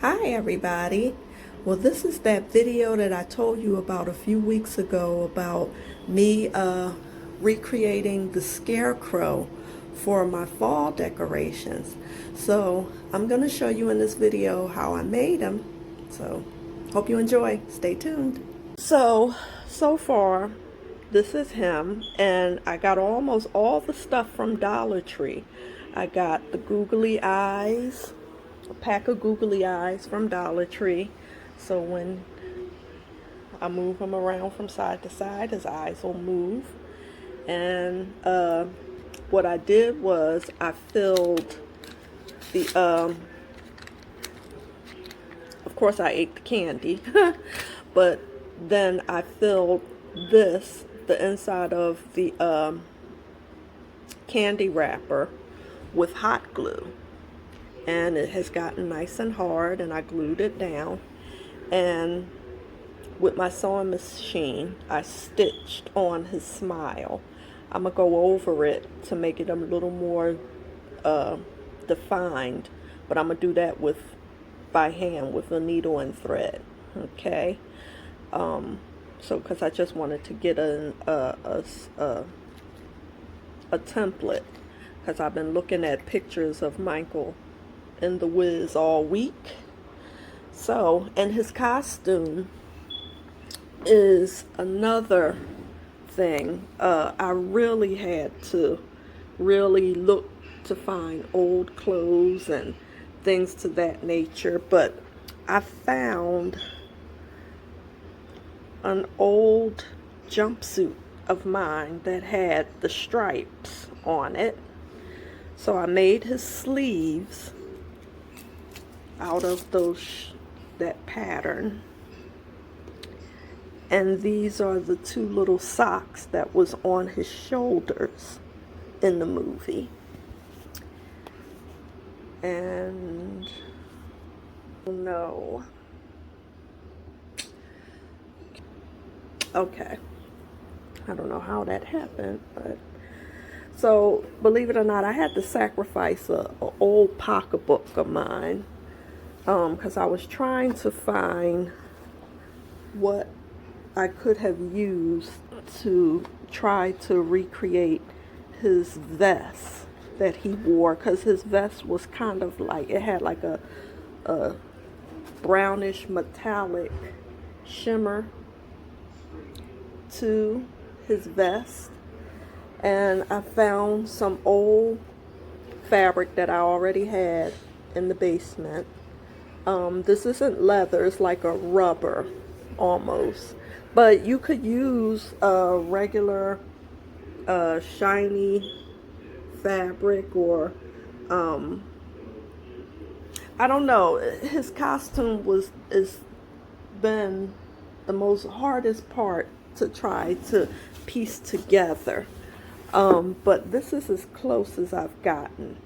Hi everybody. Well, this is that video that I told you about a few weeks ago about me recreating the scarecrow for my fall decorations. So I'm going to show you in this video how I made them. So hope you enjoy. Stay tuned. So far, this is him, and I got almost all the stuff from Dollar Tree. I got the googly eyes, a pack of googly eyes from Dollar Tree, so when I move him around from side to side, his eyes will move. And what I did was I filled the of course I ate the candy but then I filled the inside of the candy wrapper with hot glue, and it has gotten nice and hard, and I glued it down, and with my sewing machine I stitched on his smile. I'm gonna go over it to make it a little more defined, but I'm gonna do that by hand with a needle and thread. Okay, so because I just wanted to get a template, because I've been looking at pictures of Michael in the Wiz all week. So, and his costume is another thing. I really had to really look to find old clothes and things to that nature, but I found an old jumpsuit of mine that had the stripes on it. So I made his sleeves out of that pattern. And these are the two little socks that was on his shoulders in the movie. And no. Okay. I don't know how that happened, but so believe it or not, I had to sacrifice a old pocketbook of mine because I was trying to find what I could have used to try to recreate his vest that he wore, because his vest was kind of like, it had like a brownish metallic shimmer to his vest. And I found some old fabric that I already had in the basement. This isn't leather, it's like a rubber almost, but you could use a regular shiny fabric, or I don't know. His costume is been the most hardest part to try to piece together, but this is as close as I've gotten,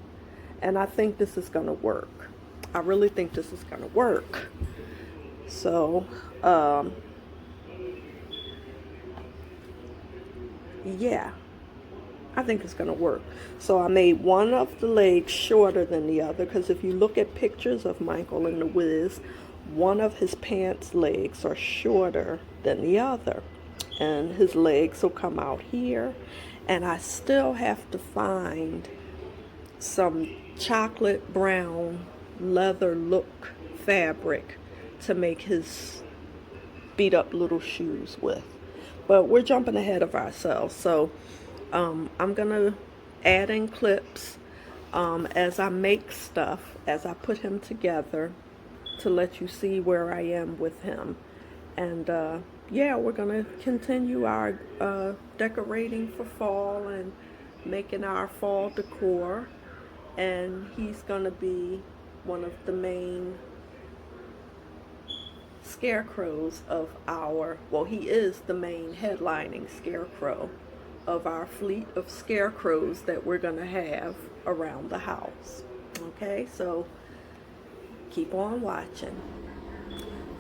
and I think this is gonna work. I really think this is gonna work. So yeah, I think it's gonna work. So I made one of the legs shorter than the other, because if you look at pictures of Michael in the Wiz, one of his pants legs are shorter than the other, and his legs will come out here. And I still have to find some chocolate brown leather look fabric to make his beat up little shoes with. But we're jumping ahead of ourselves, so I'm gonna add in clips as I make stuff, as I put him together, to let you see where I am with him. And yeah, we're gonna continue our decorating for fall and making our fall decor. And he's gonna be one of the main scarecrows of he is the main headlining scarecrow of our fleet of scarecrows that we're gonna have around the house. Okay, so keep on watching.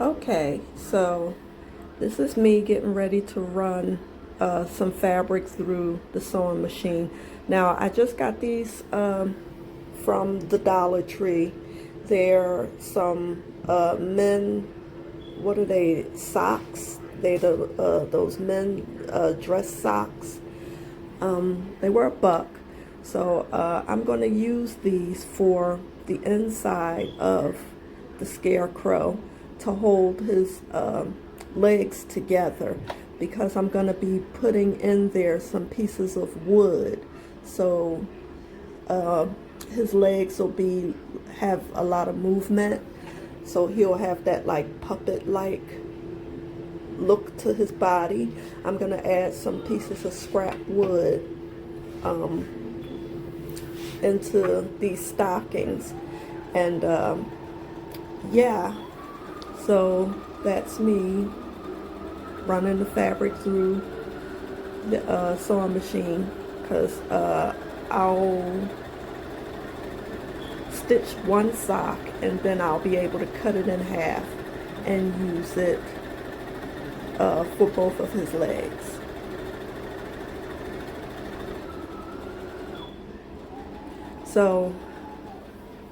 Okay, so this is me getting ready to run some fabric through the sewing machine. Now I just got these from the Dollar Tree. they're some men, what are they, socks? They're those men dress socks. They were $1. So I'm going to use these for the inside of the Scarecrow to hold his legs together, because I'm going to be putting in there some pieces of wood, so his legs will have a lot of movement, so he'll have that like puppet-like look to his body. I'm going to add some pieces of scrap wood into these stockings, and yeah, so that's me running the fabric through the sewing machine, because I'll stitch one sock and then I'll be able to cut it in half and use it for both of his legs. So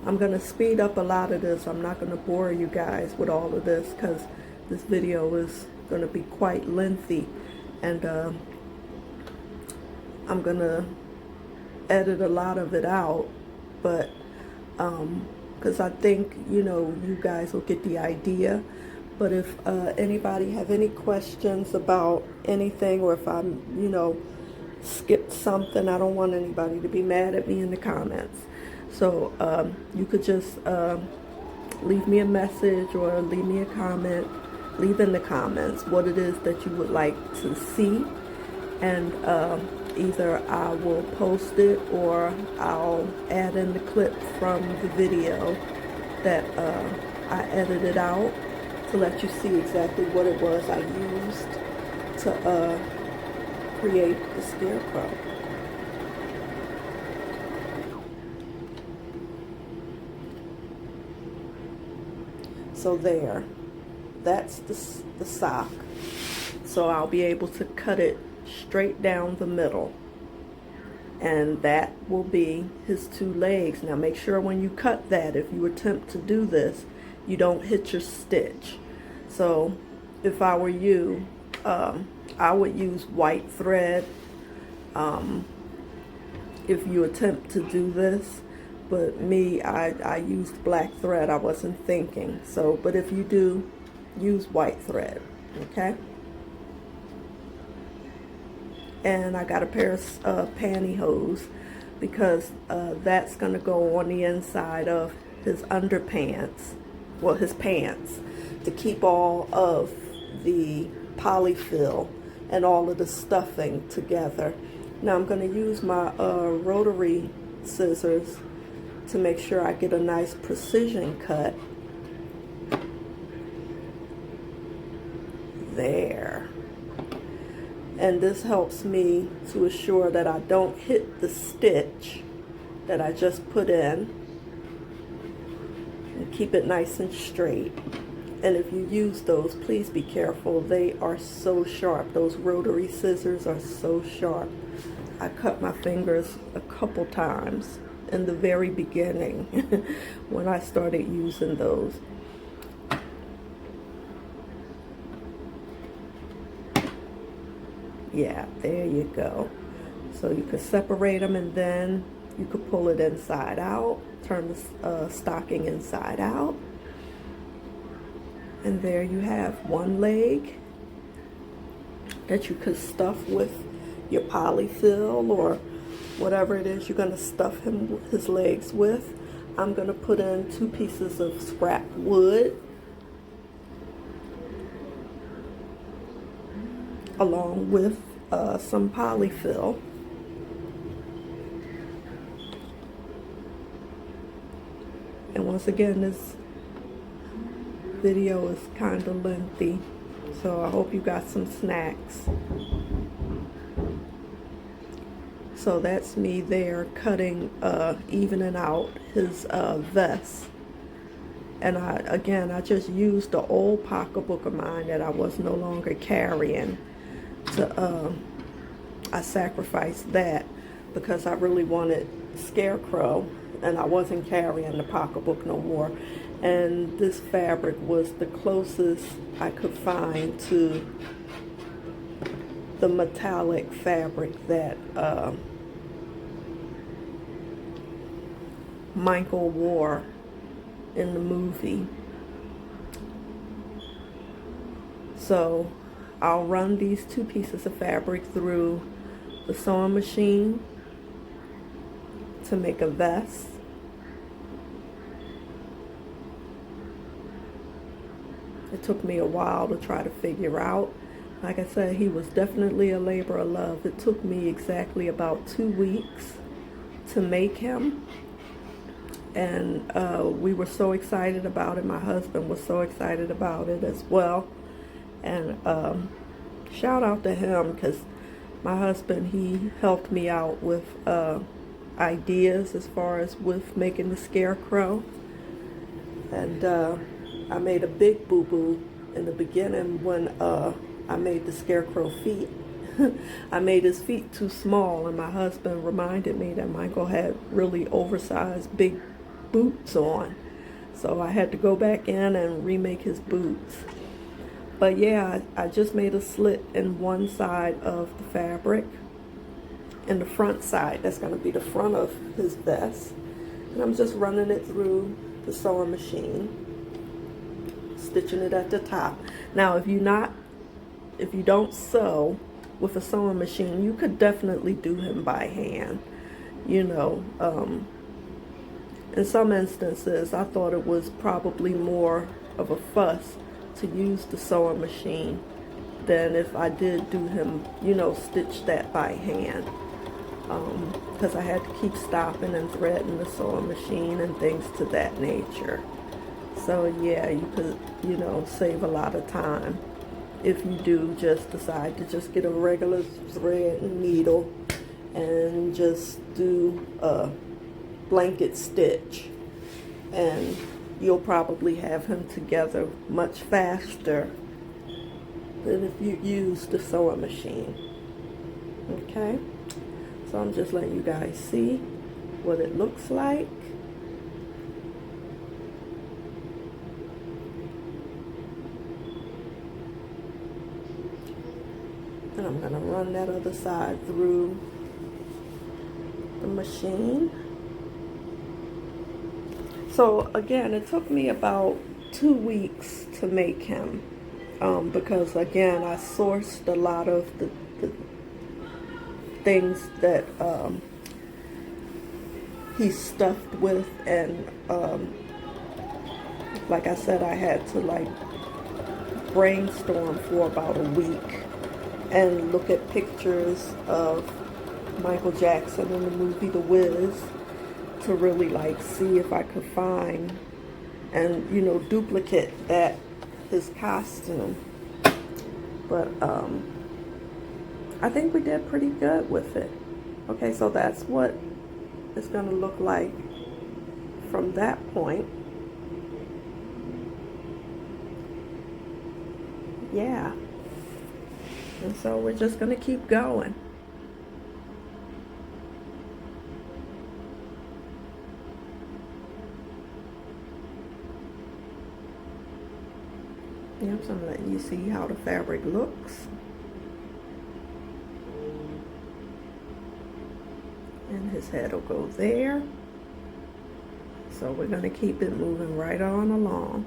I'm going to speed up a lot of this. I'm not going to bore you guys with all of this, because this video is going to be quite lengthy, and I'm going to edit a lot of it out, but because I think, you know, you guys will get the idea. But if anybody have any questions about anything, or if I'm, you know, skipped something, I don't want anybody to be mad at me in the comments. So you could just leave me a message or leave me a comment. Leave in the comments what it is that you would like to see, and either I will post it or I'll add in the clip from the video that I edited out to let you see exactly what it was I used to create the Scarecrow. So there, that's the sock. So I'll be able to cut it straight down the middle, and that will be his 2 legs. Now make sure when you cut that, if you attempt to do this, you don't hit your stitch. So if I were you, I would use white thread if you attempt to do this, but me, I used black thread. I wasn't thinking. So, but if you do, use white thread, okay? And I got a pair of pantyhose, because that's going to go on the inside of his underpants, well, his pants, to keep all of the polyfill and all of the stuffing together. Now I'm going to use my rotary scissors to make sure I get a nice precision cut. There. And this helps me to assure that I don't hit the stitch that I just put in, and keep it nice and straight. And if you use those, please be careful. They are so sharp. Those rotary scissors are so sharp. I cut my fingers a couple times in the very beginning when I started using those. Yeah, there you go. So you could separate them, and then you could pull it inside out, turn the stocking inside out, and there you have one leg that you could stuff with your polyfill or whatever it is you're going to stuff his legs with. I'm going to put in 2 pieces of scrap wood along with some polyfill. And once again, this video is kind of lengthy, so I hope you got some snacks. So that's me there cutting, evening out his vest. And I just used the old pocketbook of mine that I was no longer carrying. I sacrificed that because I really wanted Scarecrow, and I wasn't carrying the pocketbook no more. And this fabric was the closest I could find to the metallic fabric that Michael wore in the movie. So I'll run these two pieces of fabric through the sewing machine to make a vest. It took me a while to try to figure out. Like I said, he was definitely a labor of love. It took me exactly about 2 weeks to make him. And we were so excited about it. My husband was so excited about it as well. And shout out to him, because my husband, he helped me out with ideas as far as with making the Scarecrow. And I made a big boo-boo in the beginning when I made the Scarecrow feet. I made his feet too small, and my husband reminded me that Michael had really oversized big boots on. So I had to go back in and remake his boots. But yeah, I just made a slit in one side of the fabric. In the front side, that's going to be the front of his vest. And I'm just running it through the sewing machine, stitching it at the top. Now, if you don't sew with a sewing machine, you could definitely do him by hand. You know, in some instances, I thought it was probably more of a fuss to use the sewing machine than if I did do him, you know, stitch that by hand. Because I had to keep stopping and threading the sewing machine and things to that nature. So yeah, you could, you know, save a lot of time if you do just decide to just get a regular thread and needle and just do a blanket stitch, and you'll probably have him together much faster than if you use the sewing machine. Okay, so I'm just letting you guys see what it looks like. And I'm going to run that other side through the machine. So again, it took me about 2 weeks to make him, because again, I sourced a lot of the things that he's stuffed with, and like I said, I had to like brainstorm for about a week and look at pictures of Michael Jackson in the movie The Wiz to really like see if I could find and, you know, duplicate his costume. But I think we did pretty good with it. Okay, so that's what it's gonna look like from that point. Yeah. And so we're just gonna keep going. Yep, so I'm letting you see how the fabric looks. And his head will go there. So we're gonna keep it moving right on along.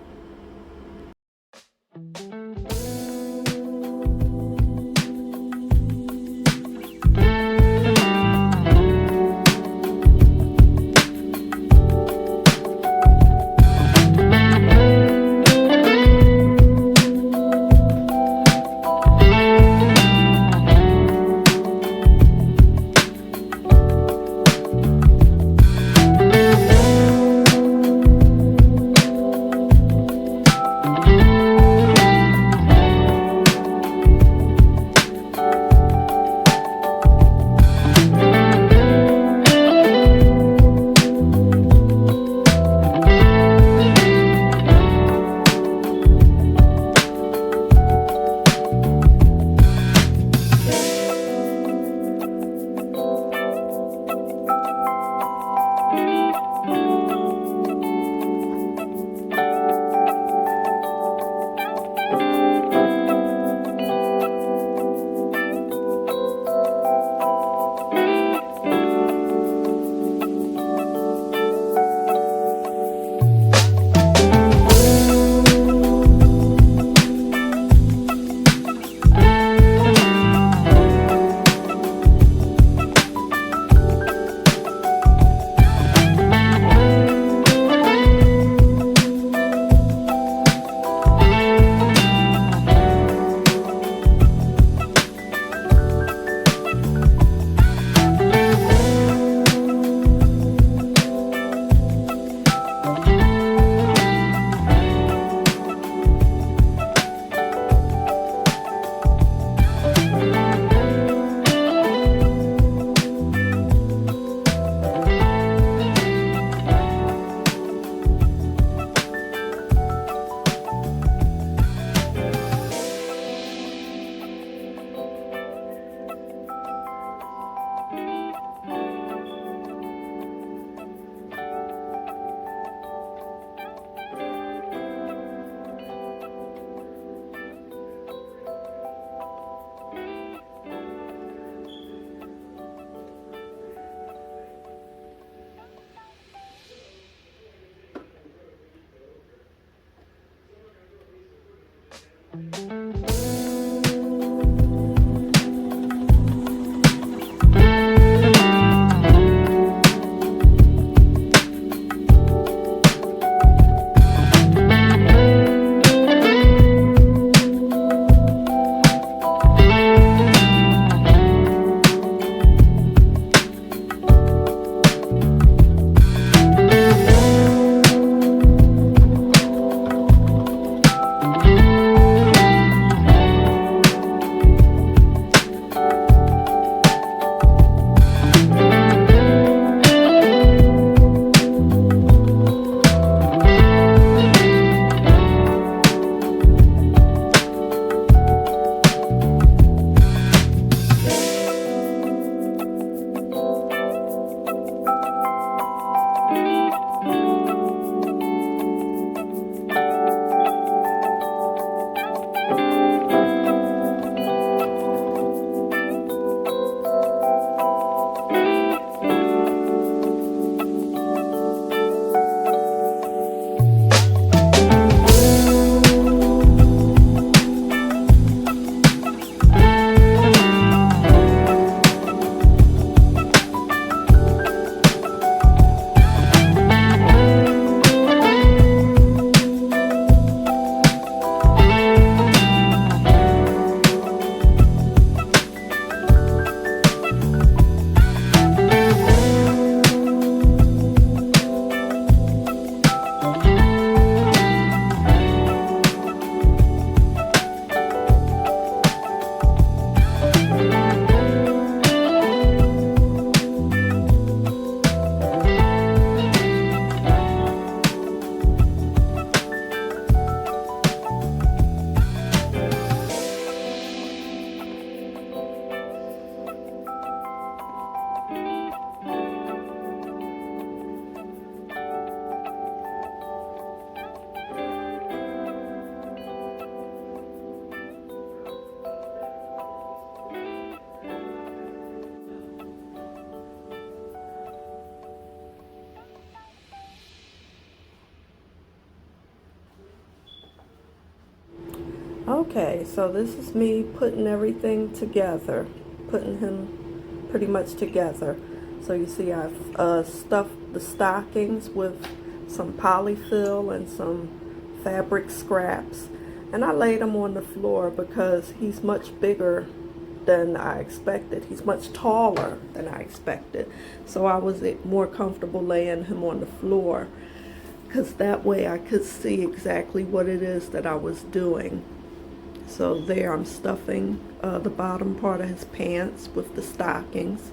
Okay, so this is me putting everything together, putting him pretty much together. So you see I've stuffed the stockings with some polyfill and some fabric scraps. And I laid him on the floor because he's much bigger than I expected. He's much taller than I expected. So I was more comfortable laying him on the floor because that way I could see exactly what it is that I was doing. So there I'm stuffing the bottom part of his pants with the stockings.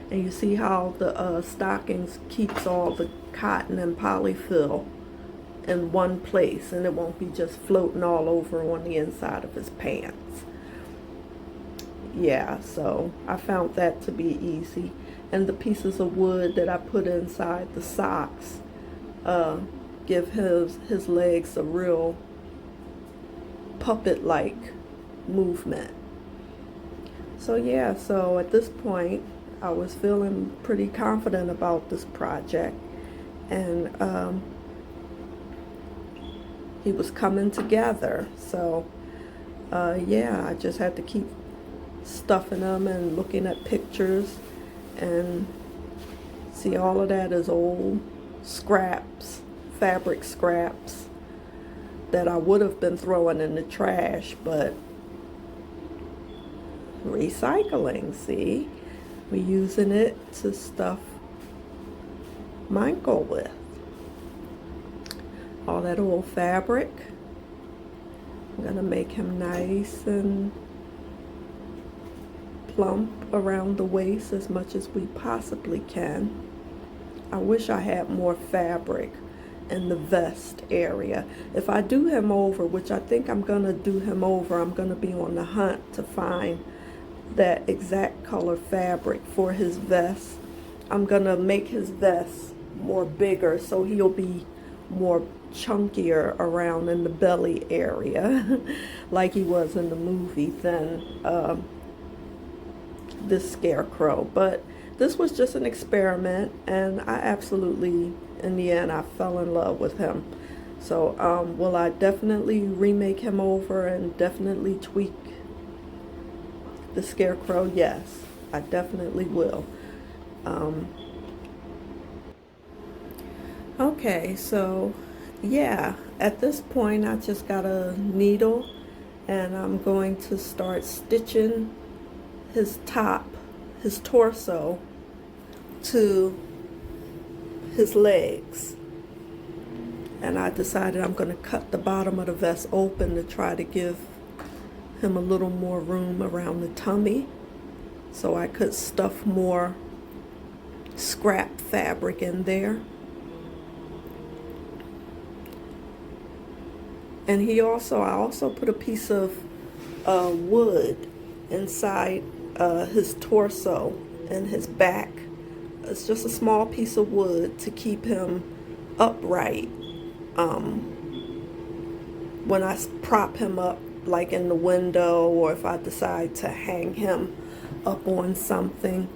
And you see how the stockings keeps all the cotton and polyfill in one place, and it won't be just floating all over on the inside of his pants. Yeah, so I found that to be easy. And the pieces of wood that I put inside the socks give his legs a real puppet-like movement. So yeah, so at this point I was feeling pretty confident about this project, and he was coming together. So yeah, I just had to keep stuffing them and looking at pictures, and see, all of that is old scraps, fabric scraps that I would have been throwing in the trash, but recycling. See, we're using it to stuff Michael with. All that old fabric. I'm gonna make him nice and plump around the waist as much as we possibly can. I wish I had more fabric in the vest area. If I do him over, which I think I'm gonna do him over, I'm gonna be on the hunt to find that exact color fabric for his vest. I'm gonna make his vest more bigger so he'll be more chunkier around in the belly area like he was in the movie than this scarecrow. But this was just an experiment, and I absolutely, in the end, I fell in love with him. So will I definitely remake him over and definitely tweak the scarecrow? Yes, I definitely will. Okay, so yeah, at this point I just got a needle, and I'm going to start stitching his torso to his legs. And I decided I'm going to cut the bottom of the vest open to try to give him a little more room around the tummy, so I could stuff more scrap fabric in there. And I also put a piece of wood inside his torso and his back. It's just a small piece of wood to keep him upright when I prop him up, like in the window, or if I decide to hang him up on something.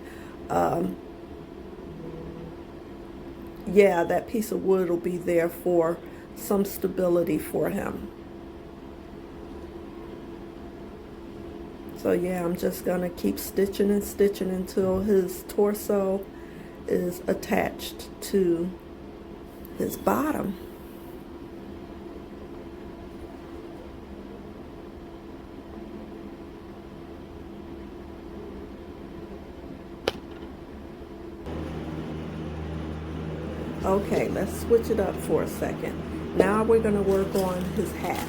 Yeah, that piece of wood will be there for some stability for him. So yeah, I'm just gonna keep stitching and stitching until his torso is attached to his bottom. Okay, let's switch it up for a second. Now we're gonna work on his hat.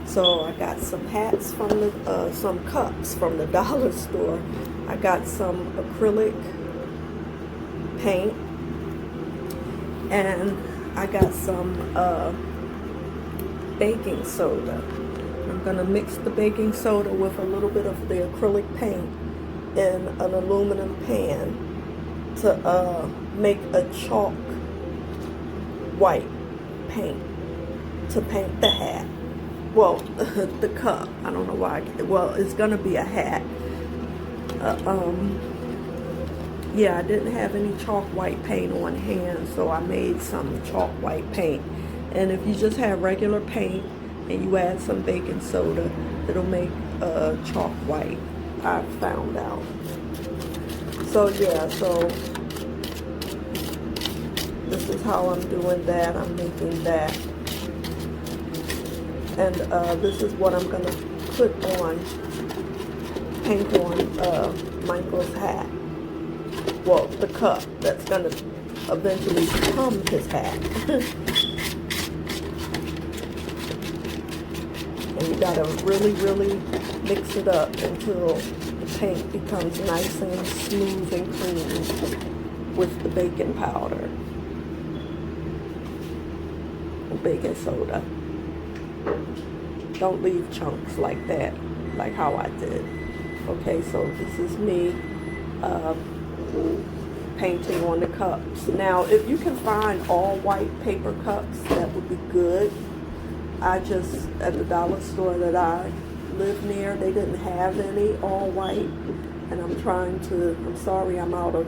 So I got some hats from some cups from the dollar store. I got some acrylic paint, and I got some baking soda. I'm gonna mix the baking soda with a little bit of the acrylic paint in an aluminum pan to make a chalk white paint to paint the hat. Well, the cup. I don't know why. Well, it's gonna be a hat. Yeah, I didn't have any chalk white paint on hand, so I made some chalk white paint. And if you just have regular paint and you add some baking soda, it'll make chalk white, I found out. So yeah, so this is how I'm doing that. I'm making that. And this is what I'm going to paint on Michael's hat. Well, the cup that's going to eventually become his hat. And you got to really, really mix it up until the paint becomes nice and smooth and clean with the baking powder. Baking soda. Don't leave chunks like that, like how I did. Okay, so this is me painting on the cups. Now, if you can find all white paper cups, that would be good. I just, at the dollar store that I live near, they didn't have any all white. And I'm sorry I'm out of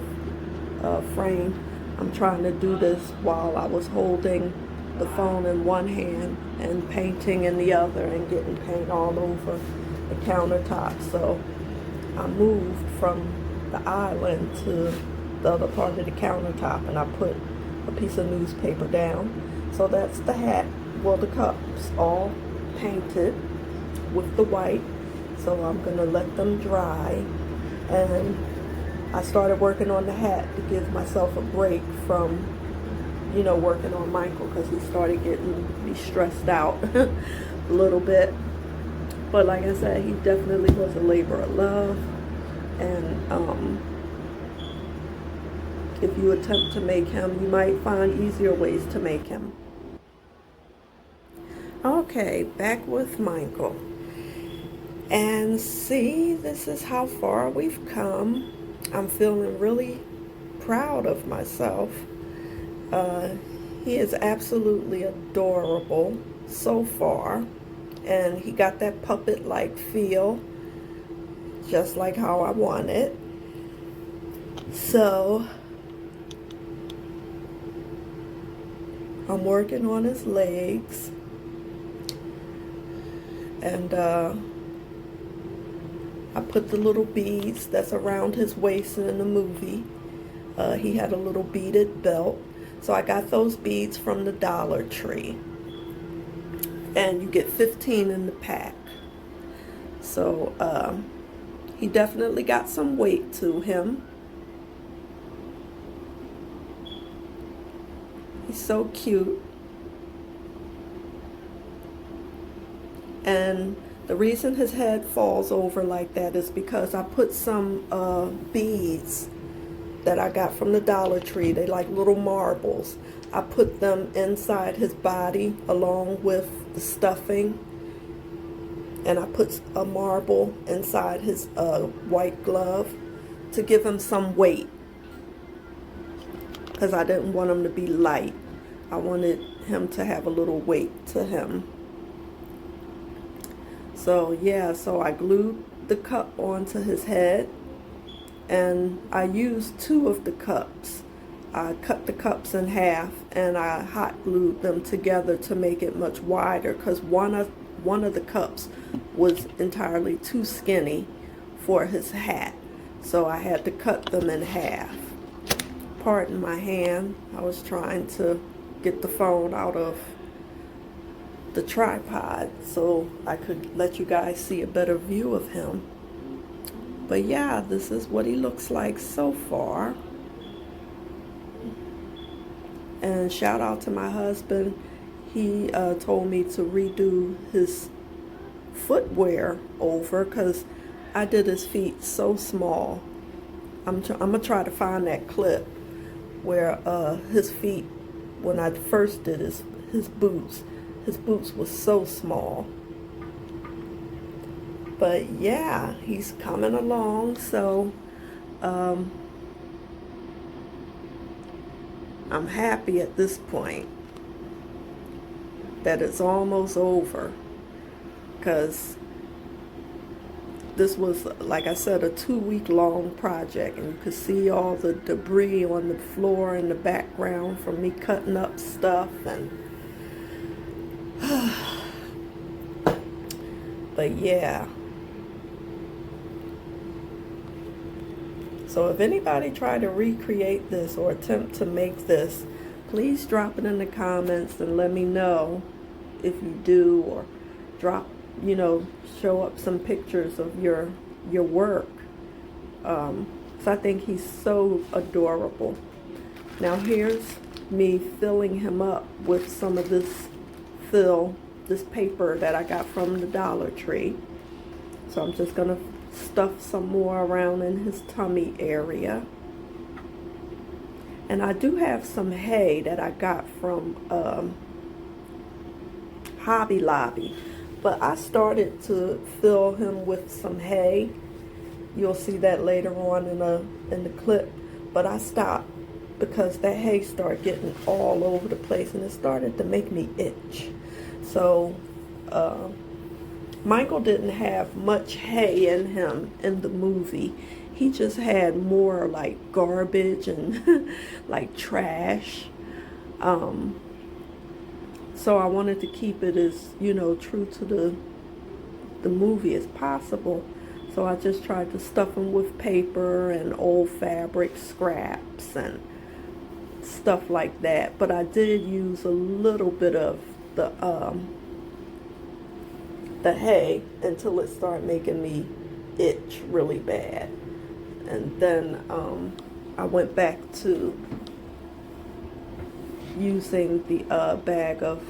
frame. I'm trying to do this while I was holding the phone in one hand and painting in the other and getting paint all over the countertop. So I moved from the island to the other part of the countertop, and I put a piece of newspaper down. So that's the hat, well, the cups all painted with the white. So I'm gonna let them dry, and I started working on the hat to give myself a break from working on Michael, because he started getting me stressed out a little bit. But like I said, he definitely was a labor of love. And if you attempt to make him, you might find easier ways to make him. Okay, back with Michael. And see, this is how far we've come. I'm feeling really proud of myself. He is absolutely adorable so far, and he got that puppet-like feel, just like how I want it. So I'm working on his legs, and I put the little beads that's around his waist in the movie. He had a little beaded belt. So I got those beads from the Dollar Tree. And you get 15 in the pack. So he definitely got some weight to him. He's so cute. And the reason his head falls over like that is because I put some beads that I got from the Dollar Tree. They like little marbles. I put them inside his body along with the stuffing, and I put a marble inside his white glove to give him some weight, because I didn't want him to be light. I wanted him to have a little weight to him. So yeah, so I glued the cup onto his head, and I used 2 of the cups. I cut the cups in half, and I hot glued them together to make it much wider, because one of the cups was entirely too skinny for his hat. So I had to cut them in half. Pardon my hand. I was trying to get the phone out of the tripod so I could let you guys see a better view of him. But yeah, this is what he looks like so far. And shout out to my husband. He told me to redo his footwear over, because I did his feet so small. I'm gonna try to find that clip where his feet, when I first did his boots was so small. But yeah, he's coming along. So I'm happy at this point that it's almost over, because this was, like I said, a 2-week-long project, and you could see all the debris on the floor in the background from me cutting up stuff. And But yeah. So if anybody try to recreate this or attempt to make this, please drop it in the comments and let me know if you do, or drop, show up some pictures of your work. So I think he's so adorable. Now here's me filling him up with some of this this paper that I got from the Dollar Tree. So I'm just gonna stuff some more around in his tummy area. And I do have some hay that I got from Hobby Lobby, but I started to fill him with some hay. You'll see that later on in the clip, but I stopped because that hay started getting all over the place and it started to make me itch. So Michael didn't have much hay in him in the movie. He just had more like garbage and like trash. So I wanted to keep it as, true to the movie as possible. So I just tried to stuff him with paper and old fabric scraps and stuff like that. But I did use a little bit of the hay until it started making me itch really bad. And then I went back to using the bag of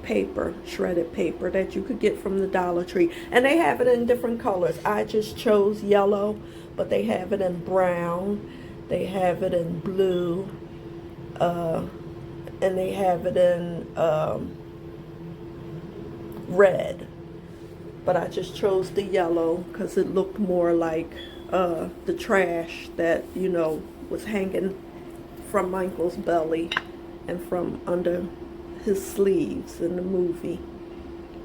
paper, shredded paper that you could get from the Dollar Tree. And they have it in different colors. I just chose yellow, but they have it in brown, they have it in blue, and they have it in red. But I just chose the yellow because it looked more like the trash that, was hanging from Michael's belly and from under his sleeves in the movie.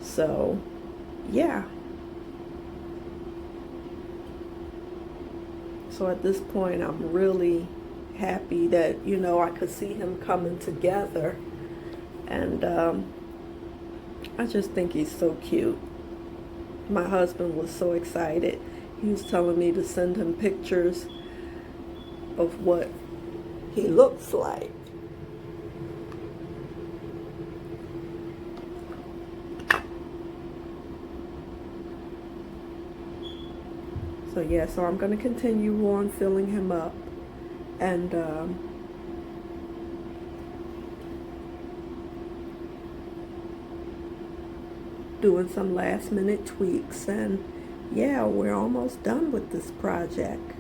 So, yeah. So at this point, I'm really happy that, I could see him coming together. And I just think he's so cute. My husband was so excited. He was telling me to send him pictures of what he looks like. So yeah, so I'm going to continue on filling him up and doing some last minute tweaks, and yeah, we're almost done with this project.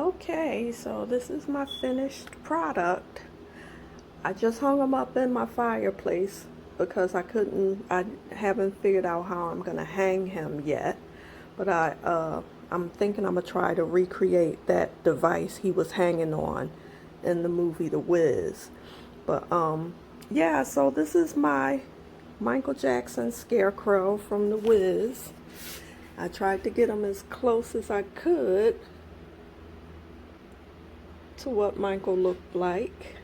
Okay, so this is my finished product. I just hung them up in my fireplace because I haven't figured out how I'm gonna hang him yet. But I'm thinking I'm gonna try to recreate that device he was hanging on in the movie The Wiz. But yeah, so this is my Michael Jackson scarecrow from The Wiz. I tried to get him as close as I could to what Michael looked like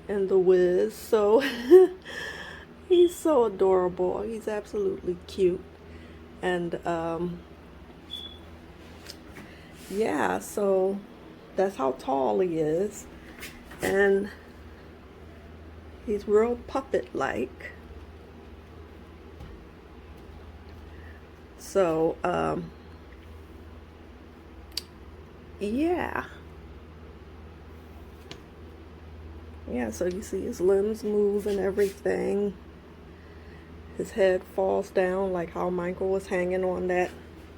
in The Wiz. So he's so adorable. He's absolutely cute. And yeah, so that's how tall he is. And he's real puppet-like. So, yeah. Yeah, so you see his limbs move and everything. His head falls down like how Michael was hanging on that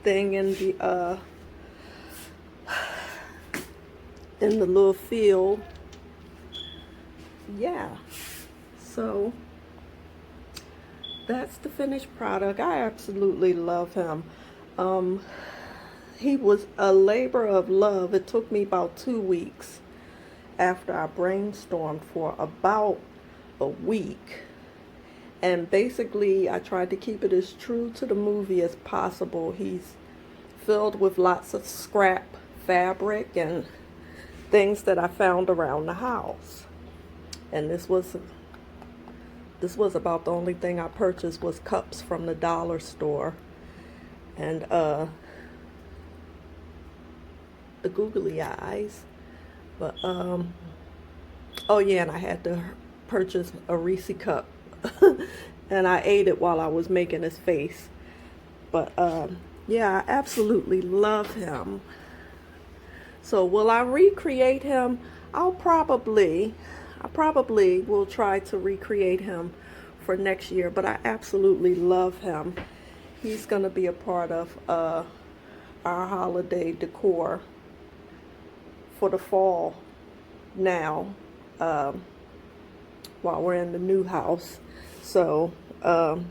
thing in the little field. Yeah. So that's the finished product. I absolutely love him. He was a labor of love. It took me about 2 weeks after I brainstormed for about a week. And basically, I tried to keep it as true to the movie as possible. He's filled with lots of scrap fabric and things that I found around the house. And this was about the only thing I purchased was cups from the dollar store. And the googly eyes. But oh yeah, and I had to purchase a Reese cup. And I ate it while I was making his face. But yeah, I absolutely love him. So will I recreate him? I probably will try to recreate him for next year, but I absolutely love him. He's going to be a part of our holiday decor for the fall now, while we're in the new house. So I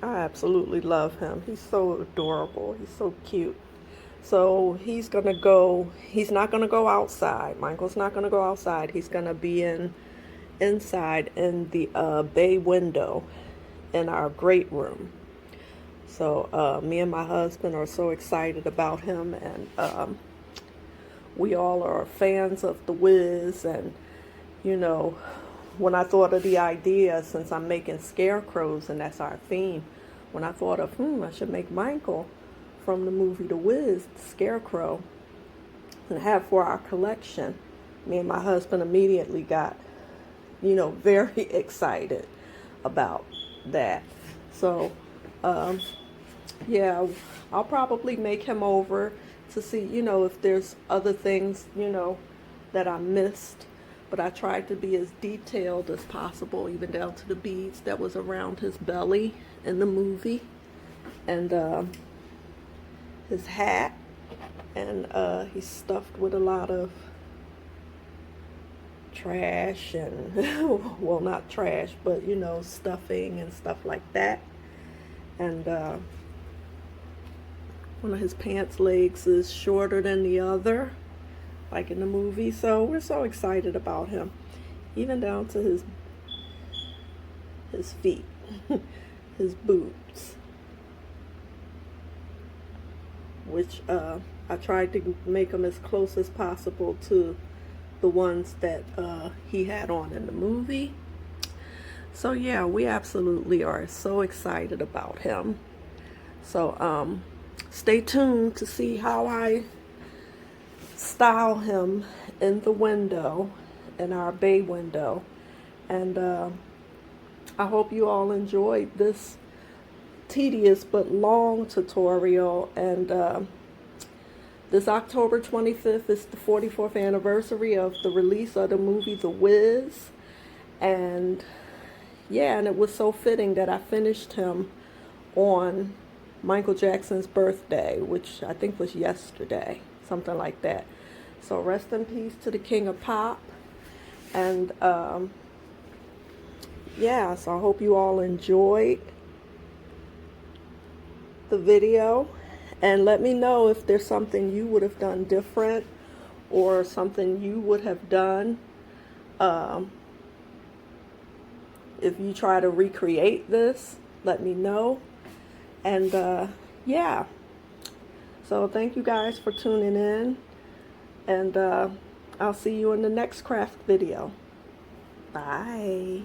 absolutely love him. He's so adorable. He's so cute. So he's not gonna go outside. Michael's not gonna go outside. He's gonna be inside in the bay window in our great room. So me and my husband are so excited about him, and we all are fans of The Wiz. And you know, when I thought of the idea, since I'm making scarecrows and that's our theme, when I thought of I should make Michael from the movie The Wiz, the scarecrow, and have for our collection, me and my husband immediately got, very excited about that. So, yeah, I'll probably make him over to see, if there's other things, that I missed. But I tried to be as detailed as possible, even down to the beads that was around his belly in the movie. And, his hat, and he's stuffed with a lot of trash and well, not trash, but stuffing and stuff like that. And one of his pants legs is shorter than the other, like in the movie. So we're so excited about him, even down to his feet, his boots, which I tried to make them as close as possible to the ones that he had on in the movie. So yeah, we absolutely are so excited about him. So stay tuned to see how I style him in the window, in our bay window. And I hope you all enjoyed this tedious but long tutorial. And this October 25th is the 44th anniversary of the release of the movie The Wiz. And yeah, and it was so fitting that I finished him on Michael Jackson's birthday, which I think was yesterday, something like that. So rest in peace to the King of Pop. And yeah, so I hope you all enjoyed the video, and let me know if there's something you would have done different or something you would have done if you try to recreate this. Let me know. And yeah, so thank you guys for tuning in, and I'll see you in the next craft video. Bye.